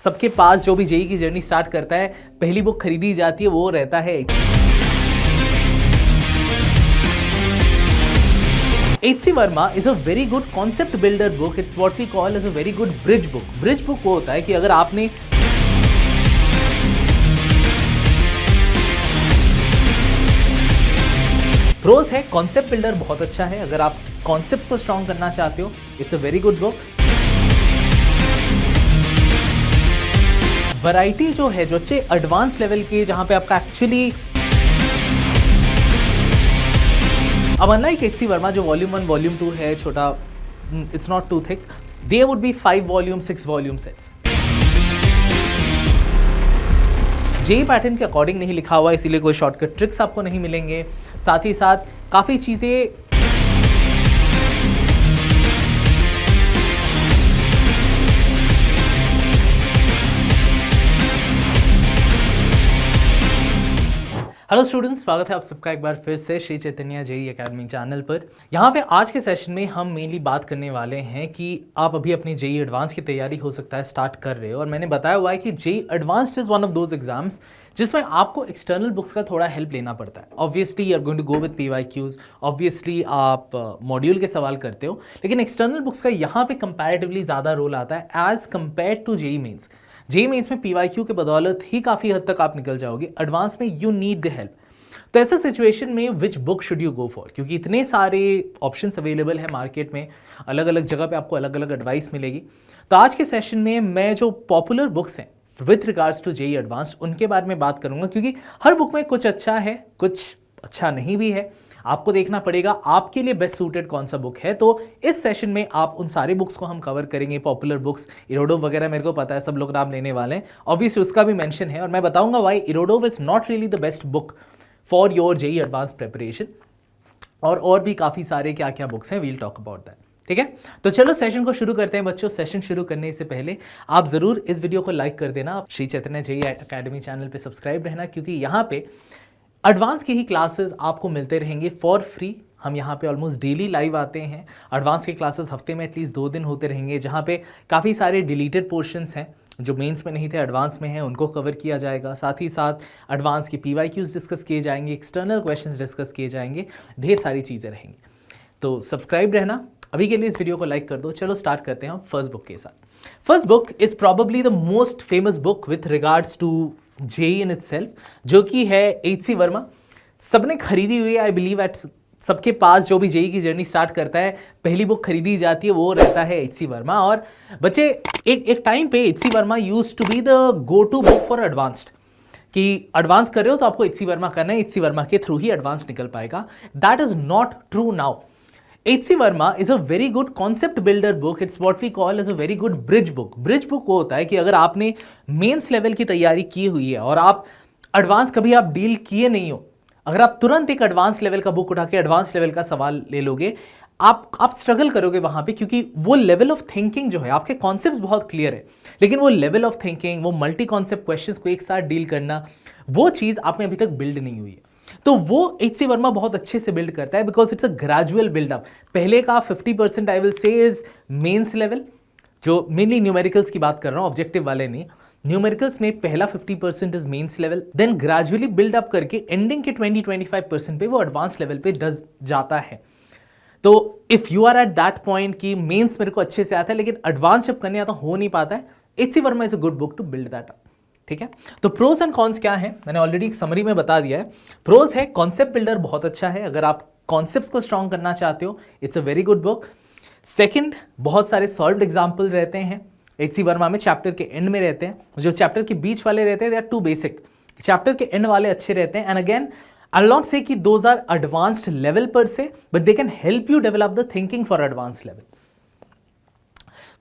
सबके पास जो भी जेई की जर्नी स्टार्ट करता है, पहली बुक खरीदी जाती है वो रहता है H.C. Verma is a very good concept builder book. It's what we call as a very good bridge book. Bridge book वो होता है कि अगर आपने प्रोज है, कॉन्सेप्ट बिल्डर बहुत अच्छा है, अगर आप कॉन्सेप्ट्स को स्ट्रॉन्ग करना चाहते हो, it's a very good book. Variety जो है, जो अच्छे एडवांस लेवल के, जहां पे आपका एक्चुअली अब अनलाइक H.C. वर्मा जो वॉल्यूम 1 वॉल्यूम 2 है छोटा, it's not too thick, there would be 5 volume 6 volume sets. JEE pattern के अकॉर्डिंग नहीं लिखा हुआ, इसीलिए कोई शॉर्टकट ट्रिक्स आपको नहीं मिलेंगे। साथ ही साथ काफ़ी चीज़ें हेलो स्टूडेंट्स, स्वागत है आप सबका एक बार फिर से Shri Chaitanya JEE academy channel पर। यहाँ पे आज के सेशन में हम मेनली बात करने वाले हैं कि आप अभी अपनी जेई एडवांस की तैयारी हो सकता है स्टार्ट कर रहे हो, और मैंने बताया हुआ है कि JEE advanced is one of those exams जिसमें आपको एक्सटर्नल बुक्स का थोड़ा हेल्प लेना पड़ता है। Obviously you are going to go with PYQs, obviously आप मॉड्यूल के सवाल करते हो, लेकिन एक्सटर्नल बुक्स का यहाँ पे कंपैरेटिवली ज़्यादा रोल आता है as compare to JEE mains. JEE mains में PYQ के बदौलत ही काफ़ी हद तक आप निकल जाओगे, एडवांस में यू नीड द हेल्प। तो ऐसे सिचुएशन में which book should you go for, क्योंकि इतने सारे ऑप्शंस अवेलेबल है मार्केट में, अलग अलग जगह पे आपको अलग अलग एडवाइस मिलेगी। तो आज के सेशन में मैं जो पॉपुलर बुक्स हैं with regards to JEE advanced उनके बारे में बात करूंगा, क्योंकि हर बुक में कुछ अच्छा है, कुछ अच्छा नहीं भी है। आपको देखना पड़ेगा आपके लिए बेस्ट सूटेड कौन सा बुक है। तो इस सेशन में आप उन सारे बुक्स को हम कवर करेंगे, पॉपुलर बुक्स। इरोडोव वगैरह मेरे को पता है सब लोग नाम लेने वाले हैं, ऑब्वियसली उसका भी मेंशन है, और मैं बताऊंगा why Irodov is not really the best book for your JEE advance preparation, और भी काफ़ी सारे क्या क्या बुक्स हैं, वील टॉक अबाउट दैट। ठीक है, तो चलो सेशन को शुरू करते हैं बच्चों। सेशन शुरू करने से पहले आप ज़रूर इस वीडियो को लाइक कर देना, Shri Chaitanya JEE academy channel पे सब्सक्राइब रहना, क्योंकि यहाँ पे एडवांस की ही क्लासेस आपको मिलते रहेंगे फॉर फ्री। हम यहाँ पे ऑलमोस्ट डेली लाइव आते हैं। एडवांस के क्लासेस हफ्ते में एटलीस्ट 2 दिन होते रहेंगे, जहाँ पे काफ़ी सारे डिलीटेड पोर्शंस हैं जो मेंस में नहीं थे, एडवांस में हैं, उनको कवर किया जाएगा। साथ ही साथ एडवांस के PYQs डिस्कस किए जाएंगे, एक्सटर्नल क्वेश्चंस डिस्कस किए जाएंगे, ढेर सारी चीज़ें रहेंगी। तो सब्सक्राइब रहना। अभी के लिए इस वीडियो को लाइक कर दो। चलो स्टार्ट करते हैं हम फर्स्ट बुक के साथ। First book is probably the most famous book with regards to JEE in itself, जो कि है H.C. वर्मा। सबने खरीदी हुई है, आई बिलीव एट सबके पास जो भी जेई की जर्नी स्टार्ट करता है, पहली बुक खरीदी जाती है वो रहता है H.C. वर्मा। और बच्चे एक टाइम पे H.C. Verma used to be the go to book for advanced, कि एडवांस कर रहे हो तो आपको H.C. वर्मा करना है, H.C. वर्मा के थ्रू ही एडवांस निकल पाएगा। That is not true now. H.C. Verma is a very good concept builder book. It's what we call as a very good bridge book. Bridge book वो होता है कि अगर आपने मेंस लेवल की तैयारी की हुई है और आप एडवांस कभी आप डील किए नहीं हो, अगर आप तुरंत एक एडवांस लेवल का बुक उठा के एडवांस लेवल का सवाल ले लोगे, आप स्ट्रगल करोगे वहाँ पे, क्योंकि वो लेवल ऑफ थिंकिंग जो है, आपके कॉन्सेप्ट्स बहुत क्लियर है, लेकिन वो लेवल ऑफ थिंकिंग, वो मल्टी कॉन्सेप्ट क्वेश्चंस को एक साथ डील करना, वो चीज़ आप में अभी तक बिल्ड नहीं हुई है। तो वो H.C. वर्मा बहुत अच्छे से बिल्ड करता है, because it's a gradual buildup. पहले का 50% I will say is mains level, जो मेनली न्यूमेरिकल्स की बात कर रहा हूँ, ऑब्जेक्टिव वाले नहीं। न्यूमेरिकल्स में पहला 50% is mains level, then gradually build up करके एंडिंग के 20-25% पे वो एडवांस लेवल पे जाता है। तो if you are at that point कि मेंस मेरे को अच्छे से आता है लेकिन एडवांस जब करने आता हो नहीं पाता है, H.C. Verma is a good book to build that up. ठीक है, तो प्रोज एंड कॉन्स क्या है मैंने ऑलरेडी समरी में बता दिया है। प्रोज है, कॉन्सेप्ट बिल्डर बहुत अच्छा है, अगर आप कॉन्सेप्ट्स को स्ट्रॉन्ग करना चाहते हो, it's a very good book. Second, बहुत सारे सॉल्व्ड एग्जाम्पल रहते हैं H.C. वर्मा में, चैप्टर के एंड में रहते हैं। जो चैप्टर के बीच वाले रहते हैं they are too basic, chapter के एंड वाले अच्छे रहते हैं। And again I will not say that those are advanced level per se, but they can help you develop the thinking for advance level.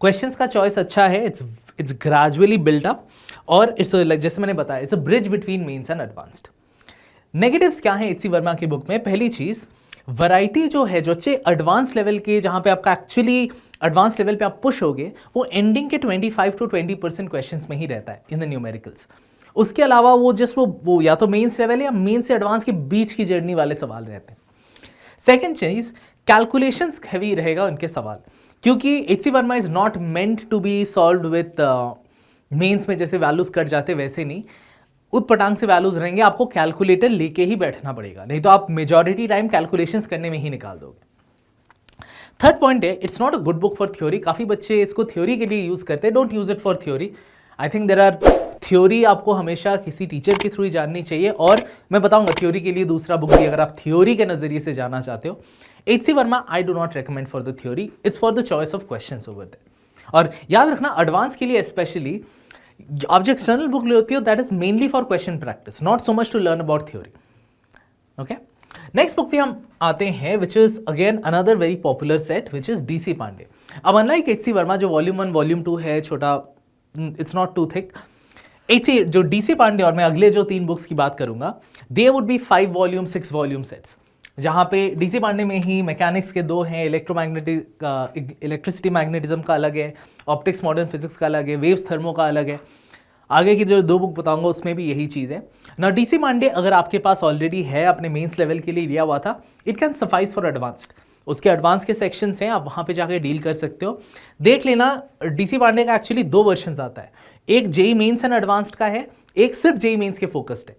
Questions का choice अच्छा है, it's gradually built up, और it's जैसे मैंने बताया it's a bridge between mains and advanced. Negatives क्या हैं H.C. Verma की बुक में? पहली चीज, वैरायटी जो है, जो अच्छे एडवांस लेवल के, जहां पे आपका एक्चुअली एडवांस लेवल पे आप पुश होगे, वो एंडिंग के 25-20% क्वेश्चंस में ही रहता है इन द न्यूमेरिकल्स। उसके अलावा वो जस्ट वो या तो मेंस लेवल या मेंस से एडवांस के बीच की जर्नी वाले सवाल रहते हैं। सेकेंड चीज, कैलकुलेशंस हैवी रहेगा उनके सवाल, क्योंकि H.C. Verma is not meant to be solved with mains में जैसे वैल्यूज कट जाते वैसे नहीं, उतपटांग से वैल्यूज रहेंगे, आपको कैलकुलेटर लेके ही बैठना पड़ेगा, नहीं तो आप मेजॉरिटी टाइम कैलकुलेशंस करने में ही निकाल दोगे। थर्ड पॉइंट है, it's not a good book for theory. काफी बच्चे इसको थ्योरी के लिए यूज करते हैं, don't use it for theory. I think there are theory आपको हमेशा किसी टीचर के थ्रू ही जाननी चाहिए, और मैं बताऊंगा थ्योरी के लिए दूसरा बुक भी अगर आप थ्योरी के नजरिए से जाना चाहते हो। H.C. Verma I do not recommend for the theory, it's for the choice of questions over there. और याद रखना एडवांस के लिए स्पेशली आप जो एक्सटर्नल बुक ले होती हो that is mainly for question practice, not so much to learn about theory. Okay, next book पे हम आते हैं which is again another very popular set which is DC Pandey. अब अनलाइक H.C. वर्मा जो वॉल्यूम 1 वॉल्यूम 2 है छोटा, इट्स नॉट टू थिक, जो DC Pandey और मैं अगले जो 3 बुक्स की बात करूंगा they would be 5 volume 6 volume sets, जहां पे डीसी पांडे में ही मैकेनिक्स के 2 हैं, इलेक्ट्रिसिटी मैग्नेटिज्म का अलग है, ऑप्टिक्स मॉडर्न फिजिक्स का अलग है, वेव्स थर्मो का अलग है। आगे की जो 2 बुक बताऊंगा उसमें भी यही चीज़ है ना। डीसी पांडे अगर आपके पास ऑलरेडी है, अपने मेंस लेवल के लिए लिया हुआ था, it can suffice for advanced. उसके एडवांस के सेक्शंस हैं, आप वहाँ पे जाके डील कर सकते हो। देख लेना, डीसी पांडे का एक्चुअली 2 वर्जन आता है, एक जेई मेंस एंड एडवांस्ड का है, एक सिर्फ जेई मेंस के फोकस्ड है।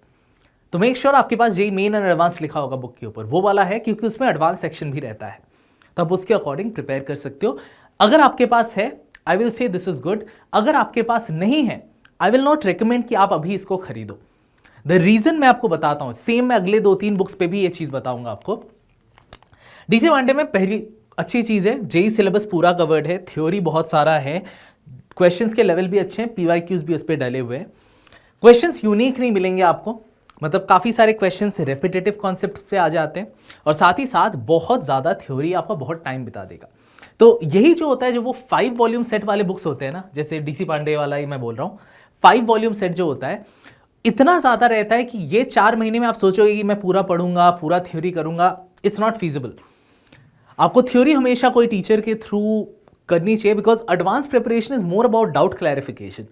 तो मेक श्योर आपके पास जेई मेन एंड एडवांस लिखा होगा बुक के ऊपर, वो वाला है, क्योंकि उसमें एडवांस सेक्शन भी रहता है, तो आप उसके अकॉर्डिंग प्रिपेयर कर सकते हो। अगर आपके पास है, आई will say this is good. अगर आपके पास नहीं है, आई विल नॉट रिकमेंड कि आप अभी इसको खरीदो। द रीजन मैं आपको बताता हूं, सेम मैं अगले 2-3 बुक्स पे भी ये चीज बताऊंगा आपको। डीसी पांडे में पहली अच्छी चीज है, जेई सिलेबस पूरा कवर्ड है, थ्योरी बहुत सारा है, क्वेश्चंस के लेवल भी अच्छे हैं, पीवाईक्यूज भी उस पर डले हुए हैं। क्वेश्चंस यूनिक नहीं मिलेंगे आपको, मतलब काफ़ी सारे क्वेश्चंस रेपिटेटिव कॉन्सेप्ट पे आ जाते हैं, और साथ ही साथ बहुत ज़्यादा थ्योरी आपका बहुत टाइम बिता देगा। तो यही जो होता है, जो वो 5 वॉल्यूम सेट वाले बुक्स होते हैं ना, जैसे डीसी पांडे वाला ही मैं बोल रहा हूँ, 5 वॉल्यूम सेट जो होता है इतना ज़्यादा रहता है कि ये 4 महीने में आप सोचोगे कि मैं पूरा पढ़ूंगा, पूरा थ्योरी करूंगा, इट्स नॉट फीजिबल। आपको थ्योरी हमेशा कोई टीचर के थ्रू करनी चाहिए, because advance preparation is more about doubt clarification.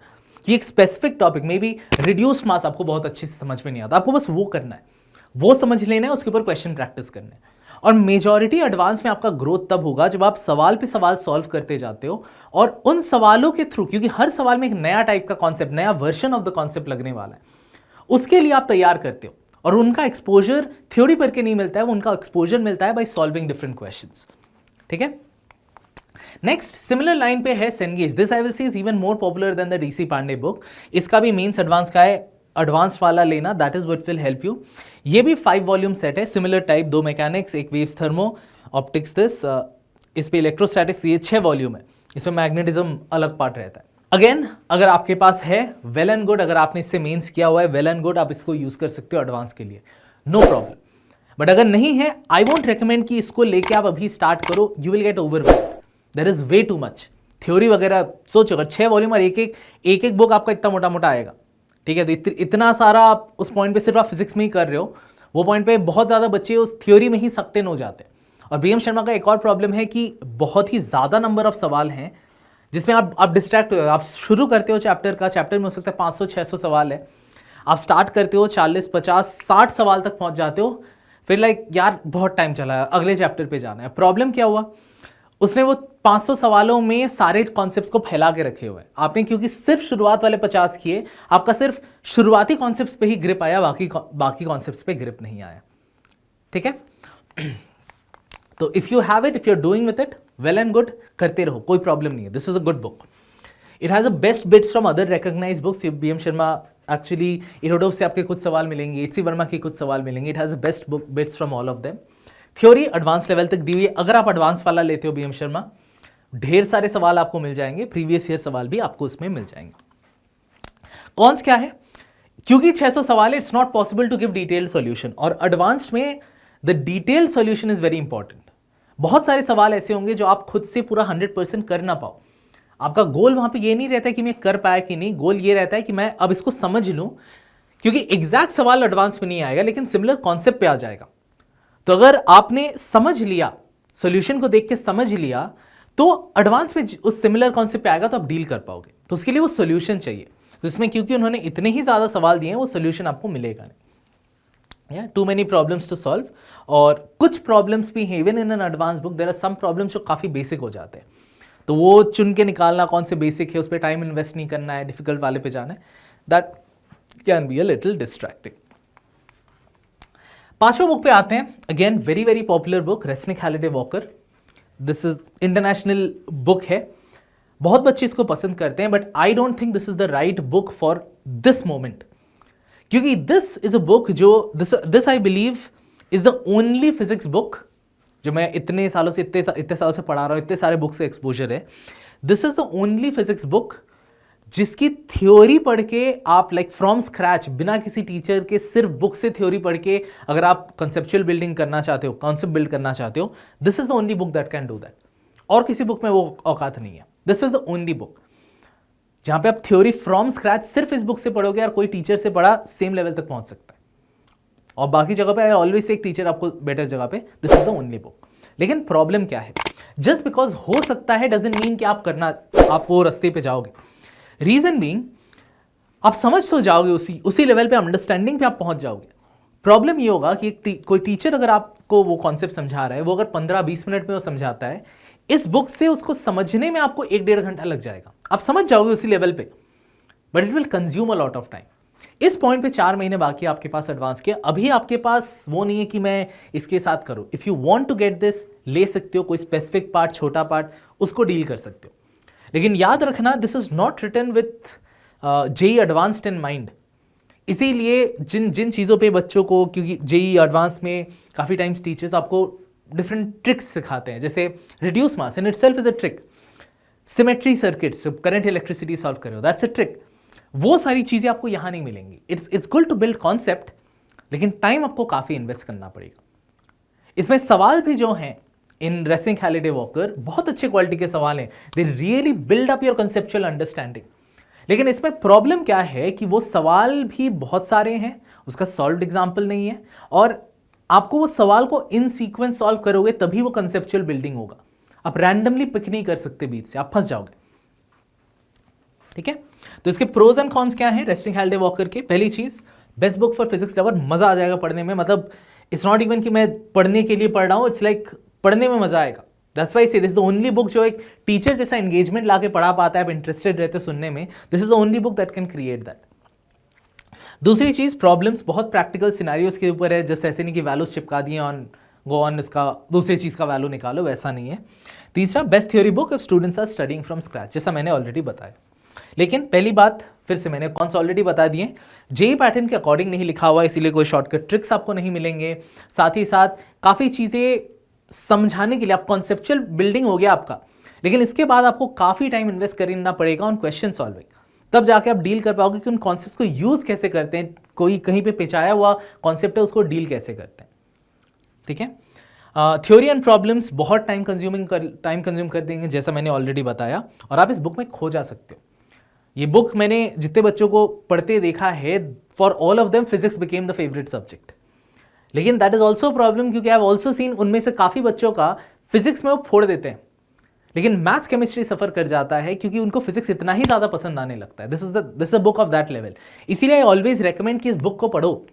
कि एक स्पेसिफिक टॉपिक में भी रिड्यूस्ड मास आपको बहुत अच्छे से समझ में नहीं आता, आपको बस वो करना है, वो समझ लेना है, उसके ऊपर क्वेश्चन प्रैक्टिस करना है। और मेजॉरिटी एडवांस में आपका ग्रोथ तब होगा जब आप सवाल पे सवाल सॉल्व करते जाते हो, और उन सवालों के थ्रू, क्योंकि हर सवाल में एक नया टाइप का कॉन्सेप्ट, नया वर्जन ऑफ द कॉन्सेप्ट लगने वाला है, उसके लिए आप तैयार करते हो। और उनका एक्सपोजर थ्योरी पर के नहीं मिलता है, उनका एक्सपोजर मिलता है बाय सॉल्विंग डिफरेंट क्वेश्चंस। ठीक है, नेक्स्ट सिमिलर लाइन पे है Cengage. This I will say is even more popular than the DC Pandey book. इसका भी मेंस एडवांस का है, एडवांस वाला लेना, that is what will help you. ये भी 5 वॉल्यूम सेट है, सिमिलर टाइप, 2 मैकेनिक्स, एक वेव्स थर्मो, ऑप्टिक्स दिस, इस पे इलेक्ट्रोस्टैटिक्स, ये 6 वॉल्यूम है, इसमें मैग्नेटिज्म अलग पार्ट रहता है। अगेन अगर आपके पास है, वेल एंड गुड, अगर आपने इससे मेंस किया हुआ है, वेल एंड गुड, आप इसको यूज कर सकते हो एडवांस के लिए, नो प्रॉब्लम। बट अगर नहीं है, आई वोंट रिकमेंड कि इसको लेके आप अभी स्टार्ट करो, you will get overwhelmed, there is way too much theory वगैरह। सोचो अगर 6 वॉल्यूम और एक बुक आपका इतना मोटा मोटा आएगा, ठीक है, तो इतना सारा आप उस पॉइंट पे सिर्फ आप फिजिक्स में ही कर रहे हो, वो पॉइंट पे बहुत ज़्यादा बच्चे उस थ्योरी में ही सक्टेन हो जाते हैं। और बीएम शर्मा का एक और प्रॉब्लम है कि बहुत ही ज़्यादा नंबर ऑफ सवाल हैं जिसमें आप डिस्ट्रैक्ट हो। आप शुरू करते हो चैप्टर में हो सकता है 500-600 सवाल है, आप स्टार्ट करते हो 40-50-60 सवाल तक पहुंच जाते हो, फिर लाइक यार बहुत टाइम चला है, अगले चैप्टर पे जाना है। प्रॉब्लम क्या हुआ, उसने वो 500 सवालों में सारे कॉन्सेप्ट्स को फैला के रखे हुए हैं। आपने क्योंकि सिर्फ शुरुआत वाले 50 किए, आपका सिर्फ शुरुआती कॉन्सेप्ट्स पे ही ग्रिप आया, बाकी कॉन्सेप्ट्स पे ग्रिप नहीं आया। ठीक है, तो if you have it, if you are doing with it, well and good, करते रहो, कोई प्रॉब्लम नहीं है। This is a good book, it has a best bits from other recognised books. BM Sharma actually Irodov से आपके कुछ सवाल मिलेंगे, एच.सी. वर्मा के कुछ सवाल मिलेंगे, it has a best book bits from all of them. Theory advance level तक दी हुई है, अगर आप एडवांस वाला लेते हो बीएम शर्मा, ढेर सारे सवाल आपको मिल जाएंगे, प्रीवियस ईयर सवाल भी आपको उसमें मिल जाएंगे। कॉन्स क्या है, क्योंकि 600 सवाल है, it's not possible to give detailed solution, और एडवांस्ड में the detailed solution is very important. बहुत सारे सवाल ऐसे होंगे जो आप खुद से पूरा 100% कर ना पाओ। आपका गोल वहां पे ये नहीं रहता है कि मैं कर पाया कि नहीं, गोल ये रहता है कि मैं अब इसको समझ लूं, क्योंकि एग्जैक्ट सवाल एडवांस में नहीं आएगा, लेकिन सिमिलर कॉन्सेप्ट पे आ जाएगा। तो अगर आपने समझ लिया, सॉल्यूशन को देख के समझ लिया, तो एडवांस में उस सिमिलर कॉन्सेप्ट पे आएगा तो आप डील कर पाओगे। तो उसके लिए वो सॉल्यूशन चाहिए, तो इसमें क्योंकि उन्होंने इतने ही ज्यादा सवाल दिए हैं, वो सॉल्यूशन आपको मिलेगा नहीं। Too many problems to solve, और कुछ प्रॉब्लम्स भी हैं even in an advance book, there are some problems जो काफी बेसिक हो जाते हैं, तो वो चुन के निकालना कौन से बेसिक है, उस पर टाइम इन्वेस्ट नहीं करना है, डिफिकल्ट वाले पे जाना है, that can be a little distracting. पांचवें बुक पे आते हैं, again very very popular book, Resnick Halliday walker. This is international book है, बहुत बच्चे इसको पसंद करते हैं, but I don't think this is the right book for this moment, क्योंकि दिस इज अ बुक जो this I believe is the only physics book जो मैं इतने सालों से इतने सालों से पढ़ा रहा हूँ, इतने सारे बुक से एक्सपोजर है। This is the only physics book जिसकी थ्योरी पढ़ के आप लाइक फ्रॉम स्क्रैच, बिना किसी टीचर के, सिर्फ बुक से थ्योरी पढ़ के अगर आप कंसेप्चुअल बिल्डिंग करना चाहते हो, कॉन्सेप्ट बिल्ड करना चाहते हो, this is the only book that can do that. और किसी बुक में वो औकात नहीं है। This is the only book जहां पे आप थ्योरी फ्रॉम स्क्रैच सिर्फ इस बुक से पढ़ोगे और कोई टीचर से पढ़ा सेम लेवल तक पहुंच सकता है। और बाकी जगह पे ऑलवेज से एक टीचर आपको बेटर जगह पे, this is the only book. लेकिन प्रॉब्लम क्या है, जस्ट बिकॉज हो सकता है डजंट मीन कि आप वो रास्ते पे जाओगे। रीजन बीइंग, आप समझ तो जाओगे, उसी लेवल पे, अंडरस्टैंडिंग पे आप पहुंच जाओगे। प्रॉब्लम ये होगा कि कोई टीचर अगर आपको वो कॉन्सेप्ट समझा रहा है, वो अगर 15-20 मिनट में वो समझाता है, इस बुक से उसको समझने में आपको 1-1.5 घंटा लग जाएगा। आप समझ जाओगे उसी लेवल पे, but it will consume a lot of time. इस पॉइंट पे 4 महीने बाकी आपके पास एडवांस के, अभी आपके पास वो नहीं है कि मैं इसके साथ करूं। If you want to get this, ले सकते हो, कोई स्पेसिफिक पार्ट, छोटा पार्ट, उसको डील कर सकते हो। लेकिन याद रखना, this is not written with JEE advanced in mind. इसीलिए जिन चीज़ों पे बच्चों को, क्योंकि जेई एडवांस में काफ़ी टाइम्स टीचर्स आपको डिफरेंट ट्रिक्स सिखाते हैं, जैसे reduce mass in itself is a trick, symmetry circuits, current electricity solve करो, दैट्स अ ट्रिक। वो सारी चीज़ें आपको यहाँ नहीं मिलेंगी। It's good to build concept, लेकिन टाइम आपको काफ़ी इन्वेस्ट करना पड़ेगा। इसमें सवाल भी जो हैं इन रेस्निक हैलिडे वॉकर, बहुत अच्छे क्वालिटी के सवाल हैं, they really build up your conceptual understanding. लेकिन इसमें प्रॉब्लम क्या है कि वो सवाल भी बहुत सारे हैं, उसका सॉल्व्ड एग्जाम्पल नहीं है, और आपको वो सवाल को इन सीक्वेंस सॉल्व करोगे तभी वो कंसेप्चुअल बिल्डिंग होगा। आप रैंडमली पिक नहीं कर सकते बीच से, आप फंस जाओगे। ठीक है, तो इसके प्रोज एंड कॉन्स क्या है रेस्निक हैलिडे वॉकर के? पहली चीज, best book for physics lover, मजा आ जाएगा पढ़ने में। मतलब इट्स नॉट इवन कि मैं पढ़ने के लिए पढ़ रहा हूं, इट्स लाइक पढ़ने में मजा आएगा। दैट्स व्हाई से this is the only book जो एक टीचर जैसा एंगेजमेंट लाके पढ़ा पाता है, आप इंटरेस्टेड रहते सुनने में। This is the only book that can create that. दूसरी चीज, प्रॉब्लम्स बहुत प्रैक्टिकल सिनेरियोज के ऊपर है, जस्ट ऐसे नहीं कि वैल्यूज चिपका दिए ऑन गो ऑन, इसका दूसरी चीज का वैल्यू निकालो, वैसा नहीं है। तीसरा, best theory book if students are studying from scratch, जैसा मैंने ऑलरेडी बताया। लेकिन पहली बात, फिर से मैंने कौन सा ऑलरेडी बता दिए, जेई पैटर्न के अकॉर्डिंग नहीं लिखा हुआ, इसीलिए कोई शॉर्टकट ट्रिक्स आपको नहीं मिलेंगे। साथ ही साथ काफ़ी चीज़ें समझाने के लिए, आप कॉन्सेप्चुअल बिल्डिंग हो गया आपका, लेकिन इसके बाद आपको काफ़ी टाइम इन्वेस्ट करना पड़ेगा ऑन क्वेश्चन सॉल्विंग, तब जाके आप डील कर पाओगे कि उन कॉन्सेप्ट को यूज़ कैसे करते हैं, कोई कहीं पे पेचाया हुआ कॉन्सेप्ट है उसको डील कैसे करते हैं। ठीक है, थ्योरी एंड प्रॉब्लम्स बहुत टाइम कंज्यूम कर देंगे, जैसा मैंने ऑलरेडी बताया, और आप इस बुक में खो जा सकते हो। ये बुक मैंने जितने बच्चों को पढ़ते देखा है, for all of them physics became the favourite subject. लेकिन दैट इज ऑल्सो प्रॉब्लम, क्योंकि आई हैव ऑल्सो सीन उनमें से काफ़ी बच्चों का फिजिक्स में वो फोड़ देते हैं, लेकिन मैथ्स केमिस्ट्री सफ़र कर जाता है क्योंकि उनको फिजिक्स इतना ही ज़्यादा पसंद आने लगता है। This is a book of that level. इसीलिए आई ऑलवेज रेकमेंड कि इस बुक को पढ़ो।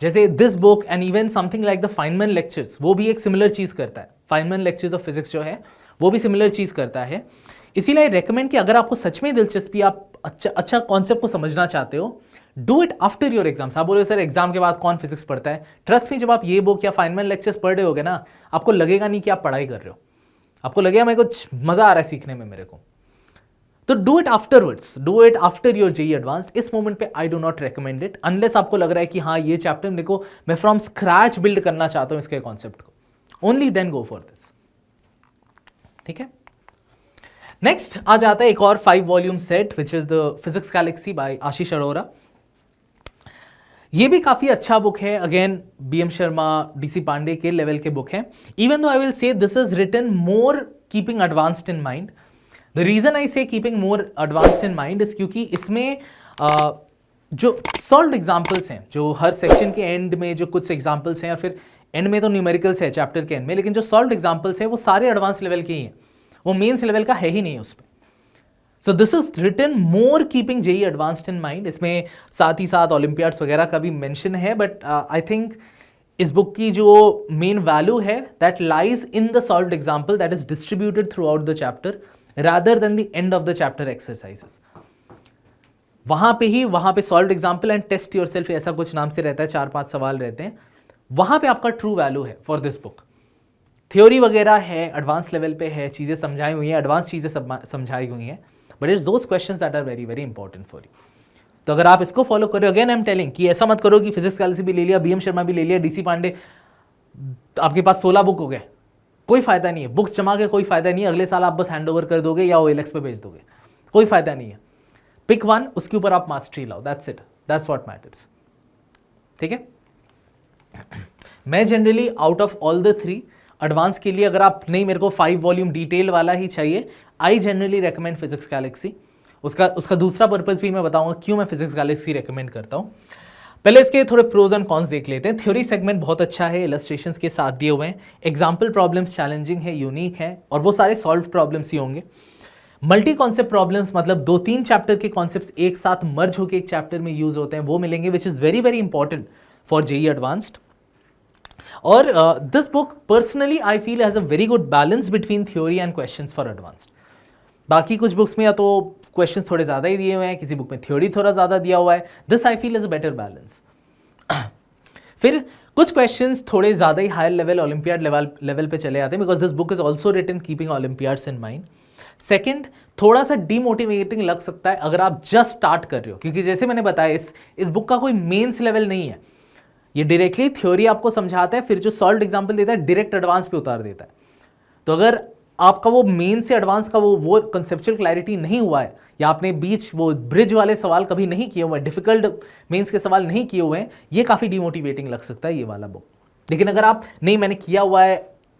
जैसे this book and even something like the Feynman lectures, वो भी एक सिमिलर चीज़ करता है। फाइनमैन लेक्चर्स ऑफ फिजिक्स जो है वो भी सिमिलर चीज़ करता है। इसीलिए रेकमेंड कि अगर आपको सच में दिलचस्पी, आप अच्छा कॉन्सेप्ट को समझना चाहते हो, do it after your exams. आप बोलोगे सर एग्जाम के बाद कौन फिजिक्स पढ़ता है? ट्रस्ट मी, जब आप ये बुक या फाइनमैन लेक्चर्स पढ़ रहे होगे ना, आपको लगेगा नहीं कि आप पढ़ाई कर रहे हो, आपको लगेगा मेरे को मजा आ रहा है सीखने में मेरे को। तो do it afterwards, do it after your JEE advanced. इस मोमेंट पे I do not recommend it, unless आपको लग रहा है कि हाँ ये चैप्टर मेरे को, मैं फ्रॉम स्क्रैच बिल्ड करना चाहता हूँ इसके कॉन्सेप्ट को, only then go for this. ठीक है, नेक्स्ट आ जाता है एक और 5 volume set which is the Physics Galaxy by Ashish Arora. ये भी काफी अच्छा बुक है, again BM Sharma, DC Pandey के लेवल के बुक है। Even though I will say this is written more keeping advanced in mind. The reason I say keeping more advanced in mind is क्योंकि इसमें जो सॉल्व्ड एग्जाम्पल्स हैं, जो हर section के and में जो कुछ एग्जाम्पल्स हैं, और फिर एंड में तो न्यूमेरिकल्स है चैप्टर के एंड में, लेकिन जो सॉल्व्ड एग्जाम्पल्स हैं वो सारे एडवांस लेवल के ही हैं, वो मेंस लेवल का है ही नहीं उस पर। So this is written more keeping JEE advanced in mind. इसमें साथ ही साथ ओलंपियाड्स वगैरह का भी मेंशन है, बट आई थिंक इस बुक की जो मेन वैल्यू है that lies in the solved example that is distributed throughout the chapter rather than the end of the chapter exercises. वहां पे solved example and test yourself ऐसा कुछ नाम से रहता है, 4-5 सवाल रहते हैं, वहां पे आपका ट्रू वैल्यू है फॉर दिस बुक। थ्योरी वगैरह है, एडवांस लेवल पे है, चीजें समझाई हुई हैं, एडवांस चीजें समझाई हुई हैं, but it's those questions that are very very important for you. तो अगर आप इसको फॉलो करो, अगेन आई एम टेलिंग कि ऐसा मत करो कि फिजिक्स कैलसी भी ले लिया, बीएम शर्मा भी ले लिया, डीसी पांडे, आपके पास 16 बुक हो गए, कोई फायदा नहीं है। बुक्स जमा के कोई फायदा नहीं है, अगले साल आप बस हैंड ओवर कर दोगे या OLX पे भेज दोगे, कोई फायदा नहीं है। पिक वन, उसके ऊपर आप मास्टरी लाओ, that's it, that's what matters. ठीक है। मैं generally out of all the 3 advance के लिए, अगर आप नहीं मेरे को 5 वॉल्यूम डिटेल वाला ही चाहिए, I generally recommend physics Galaxy. उसका दूसरा पर्पस भी मैं बताऊंगा क्यों मैं फिजिक्स गैलेक्सी रेकमेंड करता हूं। पहले इसके थोड़े प्रोज एंड कॉन्स देख लेते हैं। थ्योरी सेगमेंट बहुत अच्छा है, इलस्ट्रेशंस के साथ दिए हुए हैं, एग्जाम्पल प्रॉब्लम्स चैलेंजिंग है, यूनिक है, और वो सारे सॉल्व प्रॉब्लम्स ही होंगे। मल्टी कॉन्सेप्ट प्रॉब्लम्स मतलब 2-3 चैप्टर के कॉन्सेप्ट्स एक साथ मर्ज होकर एक चैप्टर में यूज होते हैं, वो मिलेंगे, which is very very important for JEE advanced. और this book personally I feel has a very good balance between theory and questions for advanced. बाकी कुछ बुक्स में या तो क्वेश्चंस थोड़े ज़्यादा ही दिए हुए हैं, किसी बुक में थ्योरी थोड़ा ज़्यादा दिया हुआ है, this I feel is a better balance. फिर कुछ क्वेश्चंस थोड़े ज़्यादा ही हायर लेवल ओलंपियाड लेवल पे चले आते हैं, because this book is also written keeping olympiads in mind. Second, थोड़ा सा डीमोटिवेटिंग लग सकता है अगर आप जस्ट स्टार्ट कर रहे हो, क्योंकि जैसे मैंने बताया इस बुक का कोई मेंस लेवल नहीं है, ये डायरेक्टली थ्योरी आपको समझाता है, फिर जो सॉल्व्ड एग्जाम्पल देता है डायरेक्ट एडवांस पे उतार देता है। तो अगर आपका वो मेन से एडवांस का वो कंसेप्चुअल क्लैरिटी नहीं हुआ है, या आपने बीच वो ब्रिज वाले सवाल कभी नहीं किए हुए हैं, डिफिकल्ट मेंस के सवाल नहीं किए हुए हैं, ये काफ़ी डिमोटिवेटिंग लग सकता है ये वाला बुक। लेकिन अगर आप नहीं, मैंने किया हुआ है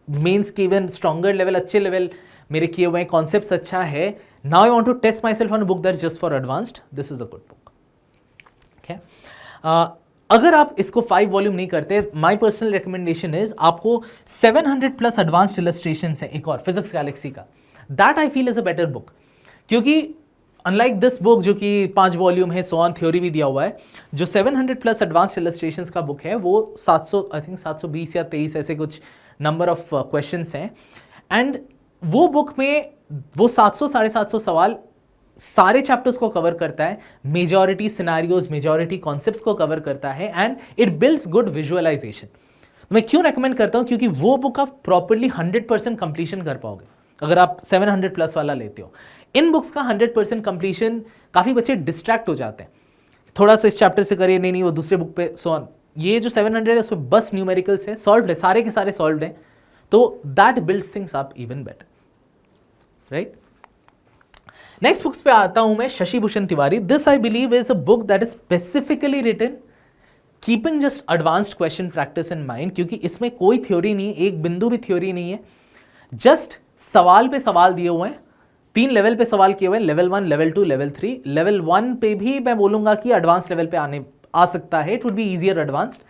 मेंस के इवन स्ट्रॉन्गर लेवल, अच्छे लेवल मेरे किए हुए हैं, कॉन्सेप्ट्स अच्छा है, now I want to test myself on book that's just for advanced, this is a good book. ठीक है। अगर आप इसको 5 वॉल्यूम नहीं करते, माय पर्सनल रिकमेंडेशन इज आपको 700+ एडवांस्ड इलस्ट्रेशंस है एक और फिजिक्स गैलेक्सी का, that I feel is a better book. क्योंकि अनलाइक दिस बुक जो कि 5 वॉल्यूम है, सो ऑन थ्योरी भी दिया हुआ है, जो 700+ एडवांस्ड इलस्ट्रेशंस का बुक है वो 720 या 23 ऐसे कुछ नंबर ऑफ क्वेश्चंस हैं, एंड वो बुक में वो 700-750 सवाल सारे चैप्टर्स को कवर करता है, मेजॉरिटी सिनेरियोज, मेजॉरिटी कॉन्सेप्ट्स को कवर करता है, and it builds good visualisation. मैं क्यों रेकमेंड करता हूं? क्योंकि वो बुक आप प्रॉपर्ली 100% कंप्लीशन कर पाओगे अगर आप 700+ वाला लेते हो। इन बुक्स का 100% कंप्लीशन, काफ़ी बच्चे डिस्ट्रैक्ट हो जाते हैं, थोड़ा सा इस चैप्टर से करिए, नहीं वो दूसरे बुक पे, सो ऑन। ये जो 700 है उसमें बस न्यूमेरिकल्स है, सॉल्व्ड है, सारे के सारे सॉल्व्ड हैं, तो that builds things up even better, right. Next books पे आता हूं मैं, Shashi Bhushan Tiwari. This I believe is a book that is specifically written keeping just advanced question practice in mind, क्योंकि इसमें कोई थ्योरी नहीं, एक बिंदु भी थ्योरी नहीं है, जस्ट सवाल पे सवाल दिए हुए हैं, 3 लेवल पे सवाल किए हुए हैं, लेवल 1, लेवल 2, लेवल 3। लेवल 1 पे भी मैं बोलूंगा कि एडवांस लेवल पे आ सकता है, it would be easier advanced.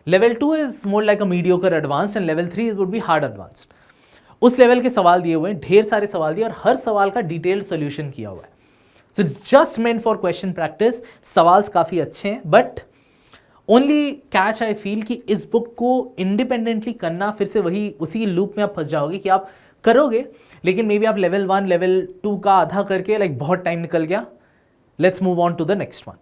Level 2 is more like a mediocre advanced, and level 3 would be hard advanced. उस लेवल के सवाल दिए हुए हैं, ढेर सारे सवाल दिए, और हर सवाल का डिटेल्ड सोल्यूशन किया हुआ है। So it's just meant for question practice. सवाल काफ़ी अच्छे हैं, but only catch I feel कि इस बुक को इंडिपेंडेंटली करना, फिर से वही उसी लूप में आप फंस जाओगे कि आप करोगे, लेकिन मे बी आप लेवल 1, लेवल 2 का आधा करके लाइक बहुत टाइम निकल गया, let's move on to the next one,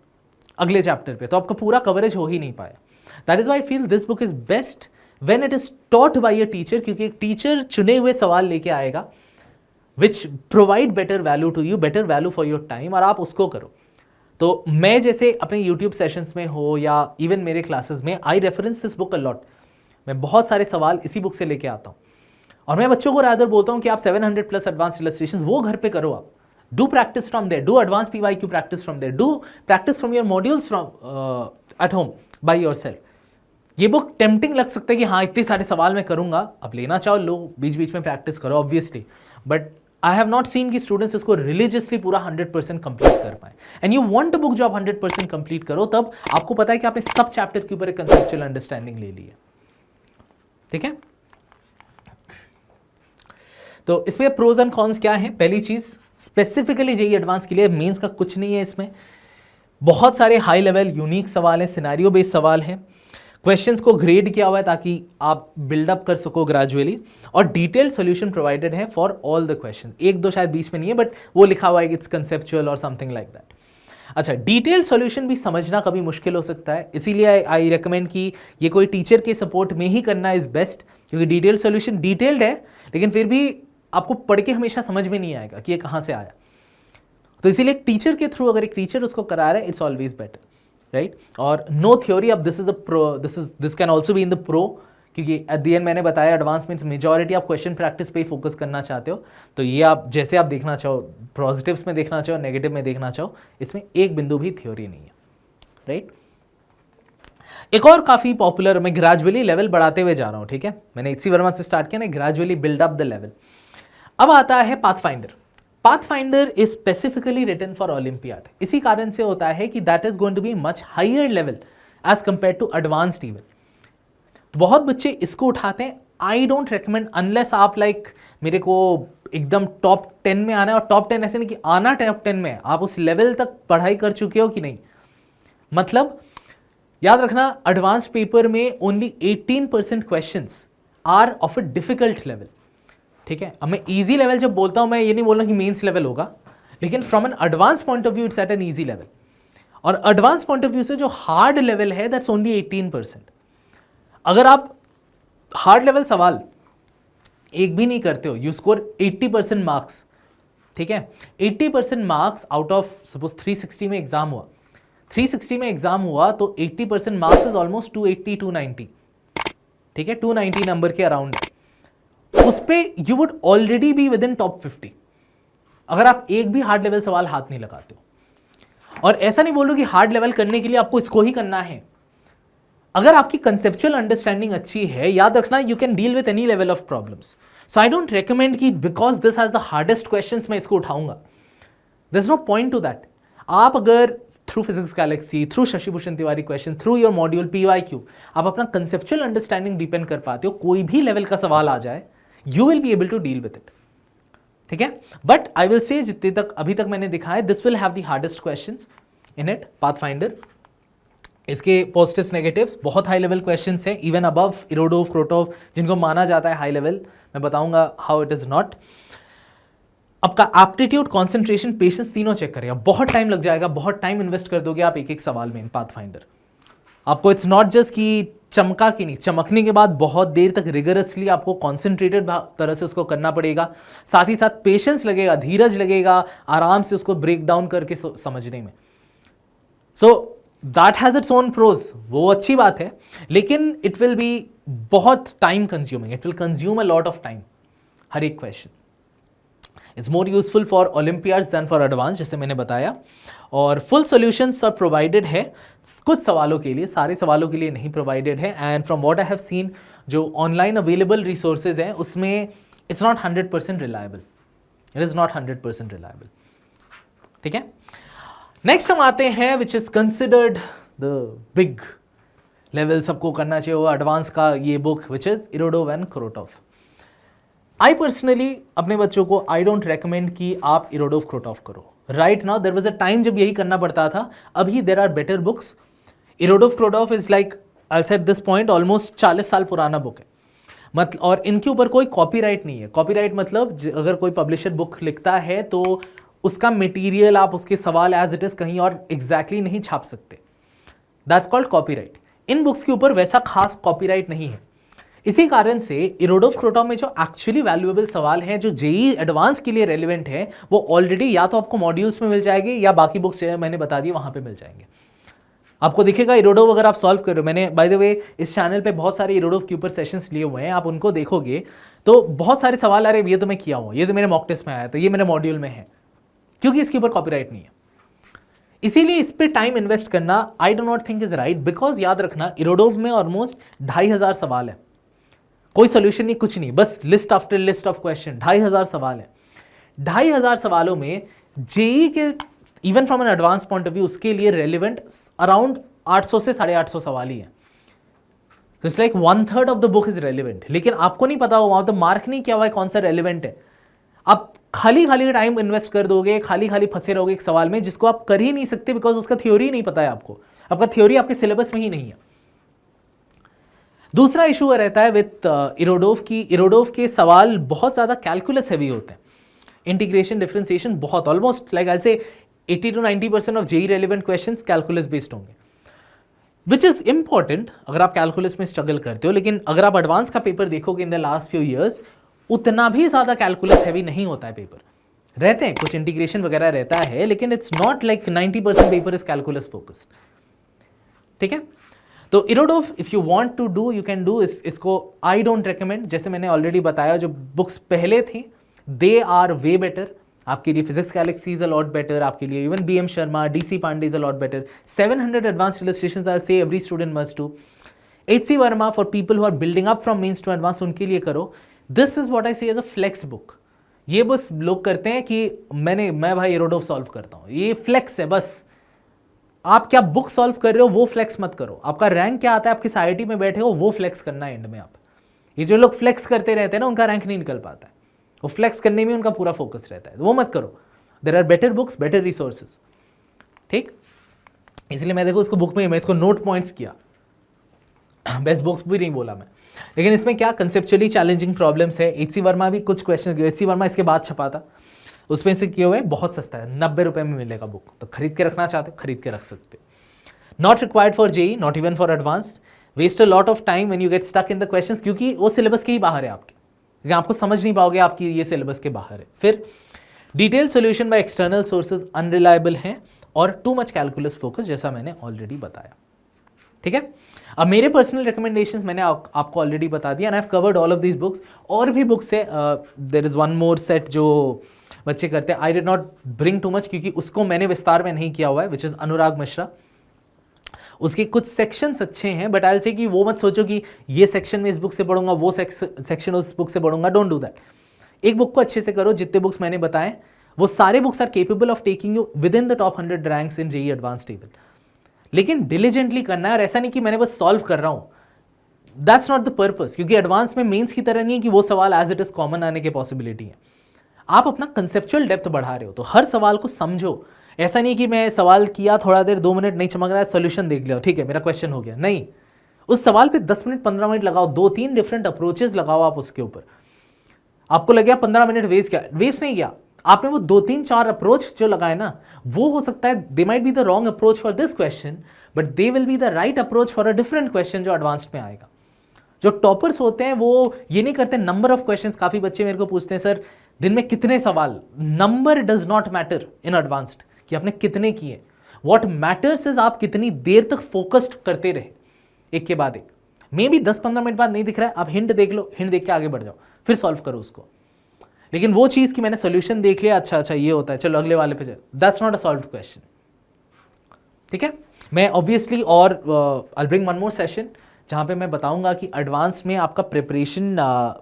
अगले चैप्टर पे, तो आपका पूरा कवरेज हो ही नहीं पाया। That is why I feel this book is best when it is taught by a teacher, क्योंकि एक टीचर चुने हुए सवाल लेके आएगा which provide better value to you, better value for your time, और आप उसको करो। तो मैं जैसे अपने YouTube सेशंस में हो या इवन मेरे क्लासेस में, आई reference this book a lot. मैं बहुत सारे सवाल इसी बुक से लेके आता हूँ, और मैं बच्चों को रादर बोलता हूँ कि आप 700+ एडवांस इलस्ट्रेशंस वो घर पे करो, आप do practice from there, do advance PYQ practice from there, do practice from your modules from at home by yourself. ये बुक टेम्पटिंग लग सकता है कि हाँ इतने सारे सवाल मैं करूंगा, अब लेना चाहो लो, बीच बीच में प्रैक्टिस करो obviously, but I have not seen कि स्टूडेंट्स इसको रिलीजियसली पूरा 100% कंप्लीट कर पाए। And you want a book जो आप 100% कंप्लीट करो, तब आपको पता है कि आपने सब चैप्टर के ऊपर एक कंसेप्चुअल अंडरस्टैंडिंग ले ली है। ठीक है, तो इसमें प्रोज एंड कॉन्स क्या है? पहली चीज, स्पेसिफिकली JEE एडवांस के लिए मेंस का कुछ नहीं है, इसमें बहुत सारे हाई लेवल यूनिक सवाल हैं, सिनेरियो बेस्ड सवाल हैं, क्वेश्चंस को ग्रेड किया हुआ है ताकि आप बिल्डअप कर सको ग्रेजुअली, और डिटेल्ड सॉल्यूशन प्रोवाइडेड है फॉर ऑल द क्वेश्चन। एक दो शायद बीच में नहीं है, बट वो लिखा हुआ है इट्स कंसेप्चुअल और समथिंग लाइक दैट। अच्छा, डिटेल्ड सॉल्यूशन भी समझना कभी मुश्किल हो सकता है, इसीलिए आई रिकमेंड कि ये कोई टीचर के सपोर्ट में ही करना इज बेस्ट, क्योंकि डिटेल्ड सॉल्यूशन डिटेल्ड है लेकिन फिर भी आपको पढ़ के हमेशा समझ में नहीं आएगा कि ये कहाँ से आया। तो इसीलिए एक टीचर के थ्रू अगर एक टीचर उसको करा रहा है, इट्स ऑलवेज बेटर, राइट। और नो थ्योरी, अब this is a pro, this can also be in the pro, क्योंकि एट दी एंड मैंने बताया एडवांस मीन्स मेजॉरिटी आप क्वेश्चन प्रैक्टिस पे ही फोकस करना चाहते हो, तो ये आप जैसे आप देखना चाहो, पॉजिटिव्स में देखना चाहो, नेगेटिव में देखना चाहो, इसमें एक बिंदु भी थ्योरी नहीं है, राइट। एक और काफ़ी पॉपुलर, मैं ग्रेजुअली लेवल बढ़ाते हुए जा रहा हूँ, ठीक है, मैंने HC वर्मा से स्टार्ट किया ना, gradually build up the level. अब आता है Pathfinder. Pathfinder is specifically written for olympiad, इसी कारण से होता है कि that is going to be much higher level as compare to advanced level. तो बहुत बच्चे इसको उठाते हैं। आई डोंट रिकमेंड अनलेस आप मेरे को एकदम टॉप 10 में आना है, और टॉप 10 ऐसे नहीं कि आना टॉप 10 में, आप उस लेवल तक पढ़ाई कर चुके हो कि नहीं। मतलब याद रखना, एडवांस पेपर में only 18% questions are of a difficult level, ठीक है। अब मैं इजी लेवल जब बोलता हूं, मैं ये नहीं बोल रहा कि मेंस लेवल होगा, लेकिन from an advance point of view it's at an easy level, और एडवांस पॉइंट ऑफ व्यू से जो हार्ड लेवल है दैट्स ओनली 18%। अगर आप हार्ड लेवल सवाल एक भी नहीं करते हो, यू स्कोर 80% मार्क्स, ठीक है। 80% मार्क्स आउट ऑफ सपोज 360 में एग्जाम हुआ, 360 में एग्जाम हुआ तो 80% मार्क्स इज ऑलमोस्ट 280 290, ठीक है, 290 नंबर के अराउंड। उस पे you would already be with in top 50 अगर आप एक भी हार्ड लेवल सवाल हाथ नहीं लगाते हो। और ऐसा नहीं बोल रहा कि हार्ड लेवल करने के लिए आपको इसको ही करना है। अगर आपकी कंसेप्चुअल अंडरस्टैंडिंग अच्छी है, याद रखना, you can deal with any level of problems. So I don't recommend कि because this has the hardest questions मैं इसको उठाऊंगा, there is no point to that. आप अगर through Physics Galaxy, through Shashi Bhushan Tiwari question, through your module PYQ, आप अपना conceptual understanding depend कर पाते हो, कोई भी लेवल का सवाल आ जाए, you will be able to deal with it, ठीक है। बट आई विल से जितने तक अभी तक मैंने दिखा है, this will have the hardest questions in it, pathfinder. इसके पॉजिटिव्स नेगेटिव्स, बहुत हाई लेवल क्वेश्चंस है, इवन अबव इरोडोव, क्रोटोव, जिनको माना जाता है हाई लेवल। मैं बताऊंगा हाउ इट इज नॉट। आपका एप्टीट्यूड, कॉन्सेंट्रेशन, पेशेंस तीनों चेक करेगा, बहुत टाइम लग जाएगा, बहुत टाइम इन्वेस्ट कर दोगे आप एक एक सवाल में इन पाथफाइंडर। आपको इट्स नॉट जस्ट कि चमका कि नहीं, चमकने के बाद बहुत देर तक रिगरसली आपको कॉन्सेंट्रेटेड तरह से उसको करना पड़ेगा, साथ ही साथ पेशेंस लगेगा, धीरज लगेगा, आराम से उसको ब्रेक डाउन करके समझने में। So that has its own pros, वो अच्छी बात है, लेकिन इट विल बी बहुत time consuming, it will consume a lot of time हर एक question. It's more useful for olympiads than for advance, जैसे मैंने बताया। और फुल सॉल्यूशंस सब प्रोवाइडेड है, कुछ सवालों के लिए, सारे सवालों के लिए नहीं प्रोवाइडेड है। And from what I have seen, जो ऑनलाइन अवेलेबल रिसोर्सेज हैं उसमें it's not 100% reliable, it is not 100% reliable, ठीक है। नेक्स्ट हम आते हैं which is considered the big level, सबको करना चाहिए वो एडवांस का ये book, which is Irodov and Krotov. I personally अपने बच्चों को आई डोंट रेकमेंड कि आप इरोडोव क्रोटोव करो। Right now there was a time जब यही करना पड़ता था, अभी there are better books. Irodov Krotov is like, I said this point, almost 40 साल पुराना बुक है, मतलब, और इनके ऊपर कोई कॉपीराइट नहीं है। कॉपीराइट मतलब अगर कोई पब्लिशर बुक लिखता है तो उसका मटेरियल, आप उसके सवाल एज इट इज कहीं और एग्जैक्टली नहीं छाप सकते, that's called copyright. In books के ऊपर वैसा खास कॉपीराइट नहीं है। इसी कारण से इरोडोव क्रोटोव में जो एक्चुअली वैल्यूएबल सवाल हैं, जो जेईई एडवांस के लिए रेलिवेंट है, वो ऑलरेडी या तो आपको मॉड्यूल्स में मिल जाएंगे या बाकी बुक्स मैंने बता दी वहां पे मिल जाएंगे। आपको दिखेगा इरोडोव अगर आप सॉल्व कर रहे हो, मैंने बाय द वे इस चैनल पे बहुत सारे इरोडोव के ऊपर सेशंस लिए हुए हैं, आप उनको देखोगे तो बहुत सारे सवाल, अरे ये तो मैं किया हूँ, ये तो मेरे मॉक टेस्ट में आया था, ये मेरे मॉड्यूल में है, क्योंकि इसके ऊपर कॉपीराइट नहीं है। इसीलिए इस पे टाइम इन्वेस्ट करना आई do not think is right, because याद रखना इरोडोव में ऑलमोस्ट 2500 सवाल है, कोई सोल्यूशन नहीं, कुछ नहीं, बस list after list of question, 2500 सवाल है। 2500 सवालों में जेईई के even from an advance point of view उसके लिए रेलिवेंट अराउंड 800 से 850 सवाल ही है। तो it's like 1/3 of the book is relevant, लेकिन आपको नहीं पता हुआ, तो मार्क नहीं किया हुआ है कौन सा रेलिवेंट है। आप खाली खाली टाइम इन्वेस्ट कर दोगे, खाली खाली फंसे रहोगे एक सवाल में जिसको आप कर ही नहीं सकते, बिकॉज उसका थ्योरी नहीं पता है आपको, आपका थ्योरी आपके सिलेबस में ही नहीं है। दूसरा इशू रहता है विथ इरोडोव के सवाल बहुत ज़्यादा कैलकुलस हैवी होते हैं, इंटीग्रेशन डिफरेंशिएशन बहुत, almost like I say 80 to 90% of JEE relevant questions calculus based होंगे, विच इज़ इंपॉर्टेंट अगर आप कैलकुलस में स्ट्रगल करते हो। लेकिन अगर आप एडवांस का पेपर देखोगे in the last few years, उतना भी ज़्यादा कैलकुलस हैवी नहीं होता है पेपर, रहते हैं कुछ इंटीग्रेशन वगैरह रहता है, लेकिन it's not like 90% paper is calculus focused, ठीक है। तो Irodov if you want to do you can do, इसको आई डोंट रिकमेंड, जैसे मैंने ऑलरेडी बताया जो बुक्स पहले थी दे आर वे बेटर, आपके लिए Physics Galaxy is a lot better, आपके लिए even BM Sharma, DC Pandey is a lot better, 700 advanced illustrations I say every student must do, HC Verma for people who are building up from means to advance, उनके लिए करो। This is what I see as a flex book. ये बस लोग करते हैं कि मैं भाई इरोडोव सॉल्व करता हूँ, ये फ्लेक्स है बस। आप क्या बुक सॉल्व कर रहे हो वो फ्लेक्स मत करो, आपका रैंक क्या आता है, आप किस आईआईटी में बैठे हो वो फ्लेक्स करना है एंड में। आप ये जो लोग फ्लेक्स करते रहते हैं ना, उनका रैंक नहीं निकल पाता है, वो फ्लेक्स करने में उनका पूरा फोकस रहता है, वो मत करो। There are better books, better resources, ठीक। इसलिए मैं देखो इसको बुक में मैं इसको नोट पॉइंट्स किया, बेस्ट बुक्स भी नहीं बोला मैं, लेकिन इसमें क्या कंसेप्चुअली चैलेंजिंग प्रॉब्लम्स है। एचसी वर्मा भी कुछ क्वेश्चन, एचसी वर्मा इसके बाद छपा था, उसमें से किए हुए बहुत सस्ता है, 90 रुपये में मिलेगा बुक, तो खरीद के रखना चाहते हो खरीद के रख सकते हो। Not required for JEE, not even for advanced, waste a lot of time when you get stuck in the questions, क्योंकि वो सिलेबस के ही बाहर है आपके, क्योंकि आपको समझ नहीं पाओगे, आपकी ये सिलेबस के बाहर है। फिर detail solution by external sources unreliable हैं और टू मच कैलकुलस फोकस, जैसा मैंने ऑलरेडी बताया, ठीक है। अब मेरे पर्सनल रिकमेंडेशंस मैंने आपको ऑलरेडी बता दिया, and I have covered all of these books. और भी बुक्स है, there is one more set जो बच्चे करते हैं, I did not bring too much क्योंकि उसको मैंने विस्तार में नहीं किया हुआ है, विच इज़ अनुराग मिश्रा। उसके कुछ सेक्शंस अच्छे हैं, बट आई विल से कि वो मत सोचो कि ये सेक्शन में इस बुक से पढ़ूंगा, वो सेक्शन उस बुक से पढ़ूंगा, डोंट डू दैट। एक बुक को अच्छे से करो, जितने बुक्स मैंने बताए वो सारे books are capable of taking you within the top 100 ranks in JEE advance table, लेकिन डिलीजेंटली करना है, और ऐसा नहीं कि मैंने बस सॉल्व कर रहा हूँ, दैट्स नॉट द पर्पस, क्योंकि एडवांस में मेंस की तरह नहीं है कि वो सवाल एज इट इज कॉमन आने की पॉसिबिलिटी है। आप अपना कंसेप्चुअल डेप्थ बढ़ा रहे हो, तो हर सवाल को समझो। ऐसा नहीं कि मैं सवाल किया, थोड़ा देर 2 मिनट नहीं चमक रहा है, सोल्यूशन देख लिया, ठीक है मेरा क्वेश्चन हो गया, नहीं। उस सवाल पे 10 मिनट 15 मिनट लगाओ, 2-3 डिफरेंट अप्रोचेस लगाओ आप उसके ऊपर। आपको लग गया 15 मिनट वेस्ट नहीं किया आपने, वो 2-3-4 अप्रोच जो लगाए ना, वो हो सकता है they might be the wrong approach for this question, but they will be the right approach for a different question जो एडवांस्ड में आएगा। जो टॉपर्स होते हैं वो ये नहीं करते नंबर ऑफ क्वेश्चंस। काफ़ी बच्चे मेरे को पूछते हैं सर दिन में कितने सवाल, number does not matter in advanced कि आपने कितने किए, व्हाट मैटर्स इज आप कितनी देर तक फोकस्ड करते रहे एक के बाद एक। मे बी 10-15 मिनट बाद नहीं दिख रहा है, आप हिंट देख लो, हिंट देख के आगे बढ़ जाओ, फिर सॉल्व करो उसको। लेकिन वो चीज़ कि मैंने सोल्यूशन देख लिया, अच्छा ये होता है, चलो अगले वाले पे जाओ, that's not a solved question, ठीक है। मैं ऑब्वियसली और I bring one more session जहाँ पे मैं बताऊंगा कि एडवांस में आपका प्रिपरेशन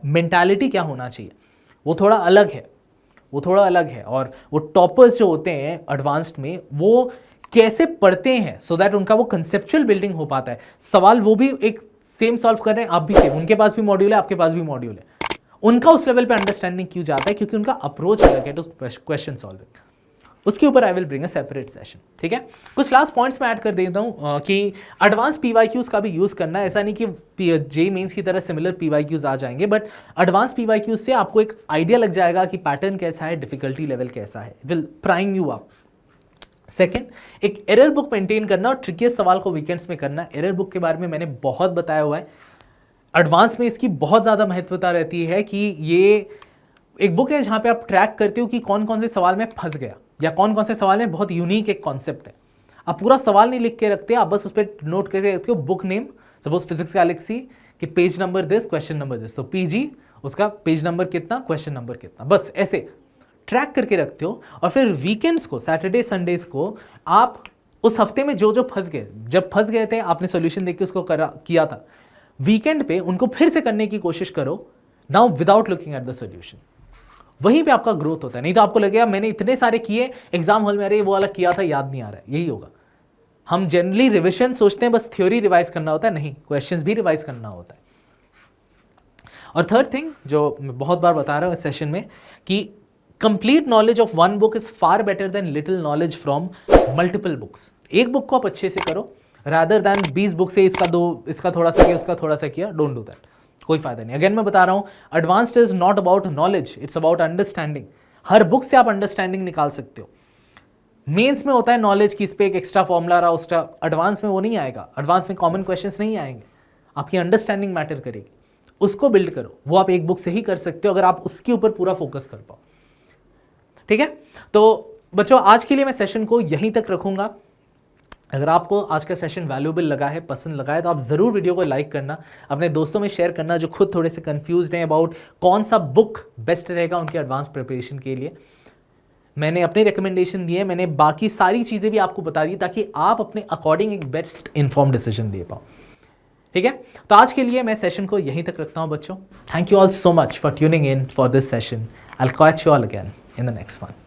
मेंटालिटी क्या होना चाहिए, वो थोड़ा अलग है, और वो टॉपर्स जो होते हैं एडवांस्ड में वो कैसे पढ़ते हैं सो दैट उनका वो कंसेप्चुअल बिल्डिंग हो पाता है। सवाल वो भी एक सेम सॉल्व कर रहे हैं, आप भी सेम, उनके पास भी मॉड्यूल है, आपके पास भी मॉड्यूल है, उनका उस लेवल पे अंडरस्टैंडिंग क्यों जाता है, क्योंकि उनका अप्रोच अलग है टू क्वेश्चन सॉल्विंग। उसके ऊपर I will bring a separate session, ठीक है। कुछ लास्ट पॉइंट्स मैं ऐड कर देता हूँ कि एडवांस पीवाईक्यूज का भी यूज़ करना है। ऐसा नहीं कि जेईई मेंस की तरह सिमिलर पीवाईक्यूज आ जाएंगे, बट एडवांस पीवाईक्यूज से आपको एक आइडिया लग जाएगा कि पैटर्न कैसा है, डिफिकल्टी लेवल कैसा है, will prime you up. Second, एक एरर बुक मेंटेन करना और ट्रिकियस्ट सवाल को वीकेंड्स में करना। एरर बुक के बारे में मैंने बहुत बताया हुआ है, एडवांस में इसकी बहुत ज़्यादा महत्वता रहती है कि ये एक बुक है जहाँ पे आप ट्रैक करते हो कि कौन कौन से सवाल में फंस गया या कौन कौन से सवाल में बहुत यूनिक एक कॉन्सेप्ट है। आप पूरा सवाल नहीं लिख के रखते, आप बस उस पर नोट करके रखते हो book name, suppose Physics Galaxy कि page number this, question number this, तो पीजी उसका पेज नंबर कितना, क्वेश्चन नंबर कितना, बस ऐसे ट्रैक करके रखते हो। और फिर वीकेंड्स को, सैटरडे संडेज को आप उस हफ्ते में जो फंस गए, जब फंस गए थे आपने सोल्यूशन देख के उसको किया था, वीकेंड पे उनको फिर से करने की कोशिश करो, now without looking at the solution. वहीं पे आपका ग्रोथ होता है। नहीं तो आपको लगेगा मैंने इतने सारे किए, एग्जाम हॉल में अरे वो वाला किया था याद नहीं आ रहा है, यही होगा। हम जनरली रिविजन सोचते हैं बस थ्योरी रिवाइज करना होता है, नहीं, क्वेश्चंस भी रिवाइज करना होता है। और थर्ड थिंग जो मैं बहुत बार बता रहा हूँ इस सेशन में कि complete knowledge of one book is far better than little knowledge from multiple books. एक बुक को आप अच्छे से करो, रादर दैन 20 बुक से इसका दो, इसका थोड़ा सा किया, उसका थोड़ा सा किया, डोंट डू दैट, कोई फायदा नहीं। अगेन मैं बता रहा हूँ, advanced is not about knowledge, it's about understanding. Her book से आप अंडरस्टैंडिंग निकाल सकते हो। मेंस में होता है नॉलेज की, इस पे एक एक्स्ट्रा फॉर्मूला रहा, उसका एडवांस में वो नहीं आएगा, एडवांस में कॉमन क्वेश्चंस नहीं आएंगे, आपकी अंडरस्टैंडिंग मैटर करेगी, उसको बिल्ड करो। वो आप एक बुक से ही कर सकते हो अगर आप उसके ऊपर पूरा फोकस कर पाओ। ठीक है, तो बच्चों आज के लिए मैं सेशन को यहीं तक रखूंगा। अगर आपको आज का सेशन वैल्यूएबल लगा है, पसंद लगा है, तो आप ज़रूर वीडियो को लाइक करना, अपने दोस्तों में शेयर करना जो खुद थोड़े से कंफ्यूज्ड हैं अबाउट कौन सा बुक बेस्ट रहेगा उनके एडवांस प्रिपरेशन के लिए। मैंने अपने रिकमेंडेशन दिए, मैंने बाकी सारी चीज़ें भी आपको बता दी ताकि आप अपने अकॉर्डिंग एक बेस्ट इन्फॉर्म डिसीजन ले पाओ। ठीक है, तो आज के लिए मैं सेशन को यहीं तक रखता हूँ बच्चों। Thank you all so much for tuning in for this session. I will catch you all again in the next one.